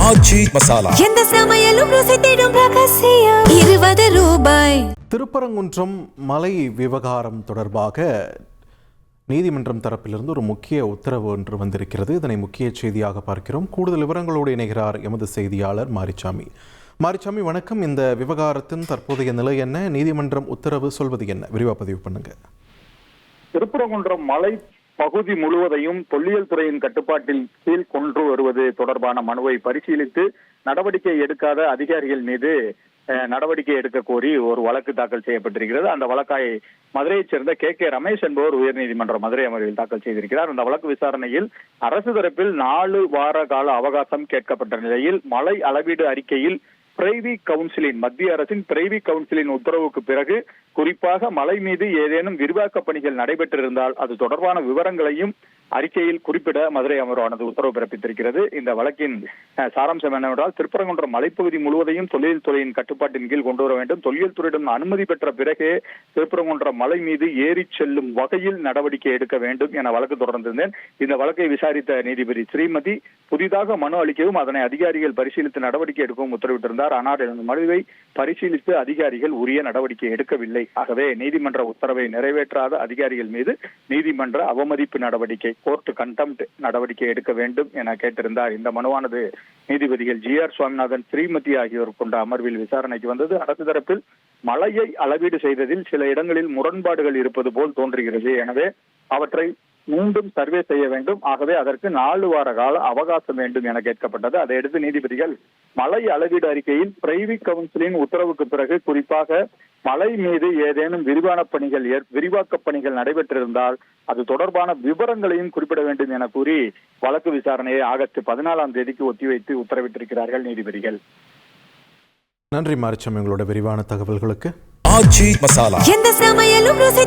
ஆச்சி மசாலா. எந்த சமையலும் ருசி தேடும் ரகசியம். 20 ரூபாய். திருப்பரங்குன்றம் மலை விவகாரம் தொடர்பாக நீதிமன்றம் தரப்பிலிருந்து ஒரு முக்கிய உத்தரவு ஒன்று வந்திருக்கிறது. இதனை முக்கிய செய்தியாக பார்க்கிறோம். கூடுதல் விவரங்களோடு இணைகிறார் எமது செய்தியாளர் மாரிச்சாமி. மாரிச்சாமி, வணக்கம். இந்த விவகாரத்தின் தற்போதைய நிலை என்ன? நீதிமன்றம் உத்தரவு சொல்வது என்ன? விரிவாக பதிவு பண்ணுங்க. திருப்பரங்குன்றம் மலை பகுதி முழுவதையும் தொல்லியல் துறையின் கட்டுப்பாட்டில் கீழ் கொண்டு வருவது தொடர்பான மனுவை பரிசீலித்து நடவடிக்கை எடுக்காத அதிகாரிகள் மீது நடவடிக்கை எடுக்க கோரி ஒரு வழக்கு தாக்கல் செய்யப்பட்டிருக்கிறது. அந்த வழக்கை மதுரையைச் சேர்ந்த கே ரமேஷ் என்பவர் உயர்நீதிமன்ற மதுரை அமர்வில் தாக்கல் செய்திருக்கிறார். அந்த வழக்கு விசாரணையில் அரசு தரப்பில் 4 வார கால அவகாசம் கேட்கப்பட்ட நிலையில் மலை அளவீடு அறிக்கையில் பிரைவி கவுன்சிலின் மத்திய அரசின் பிரைவி கவுன்சிலின் உத்தரவுக்கு பிறகு குறிப்பாக மலை மீது ஏதேனும் விரிவாக்க பணிகள் நடைபெற்றிருந்தால் அது தொடர்பான விவரங்களையும் அறிக்கையில் குறிப்பிட மதுரை அமர்வானது உத்தரவு பிறப்பித்திருக்கிறது. இந்த வழக்கின் சாராம்சம் என்னவென்றால், திருப்பரங்குன்றம் மலைப்பகுதி முழுவதையும் தொல்லியல் துறையின் கட்டுப்பாட்டின் கீழ் கொண்டு வர வேண்டும். தொல்லியல் துறையிடம் அனுமதி பெற்ற பிறகே திருப்பரங்குன்றம் மலை மீது ஏறி செல்லும் வகையில் நடவடிக்கை எடுக்க வேண்டும் என வழக்கு தொடர்ந்திருந்தேன். இந்த வழக்கை விசாரித்த நீதிபதி ஸ்ரீமதி புதிதாக மனு அளிக்கவும் அதனை அதிகாரிகள் பரிசீலித்து நடவடிக்கை எடுக்கவும் உத்தரவிட்டிருந்தார். ஆனால் இந்த மனுவை பரிசீலித்து அதிகாரிகள் உரிய நடவடிக்கை எடுக்கவில்லை. ஆகவே நீதிமன்ற உத்தரவை நிறைவேற்றாத அதிகாரிகள் மீது நீதிமன்ற அவமதிப்பு நடவடிக்கை, கோர்ட் கண்டெம்ட் நடவடிக்கை எடுக்க வேண்டும் என கேட்டிருந்தார். இந்த மனுவானது நீதிபதிகள் GR சுவாமிநாதன், ஸ்ரீமதி ஆகியோர் கொண்ட அமர்வில் விசாரணைக்கு வந்தது. அரசு தரப்பில் மலையை அளவீடு செய்ததில் சில இடங்களில் முரண்பாடுகள் இருப்பது போல் தோன்றுகிறது. எனவே அவற்றை மீண்டும் சர்வே செய்ய வேண்டும். ஆகவே அதற்கு 4 வார கால அவகாசம் வேண்டும் என கேட்கப்பட்டது. அதையடுத்து நீதிபதிகள் மலை அளவீடு அறிக்கையில் பிரைவி கவுன்சிலின் உத்தரவுக்கு பிறகு குறிப்பாக மலை மீது ஏதேனும் விரிவாக்க பணிகள் நடைபெற்றிருந்தால் அது தொடர்பான விவரங்களையும் குறிப்பிட வேண்டும் என கூறி வழக்கு விசாரணையை ஆகஸ்ட் 14ஆம் தேதிக்கு ஒத்திவைத்து உத்தரவிட்டிருக்கிறார்கள் நீதிபதிகள். நன்றி மாரிச்சாமி, உங்களோட விரிவான தகவல்களுக்கு. ஆச்சி மசாலா. எந்த சமையலும் ருசி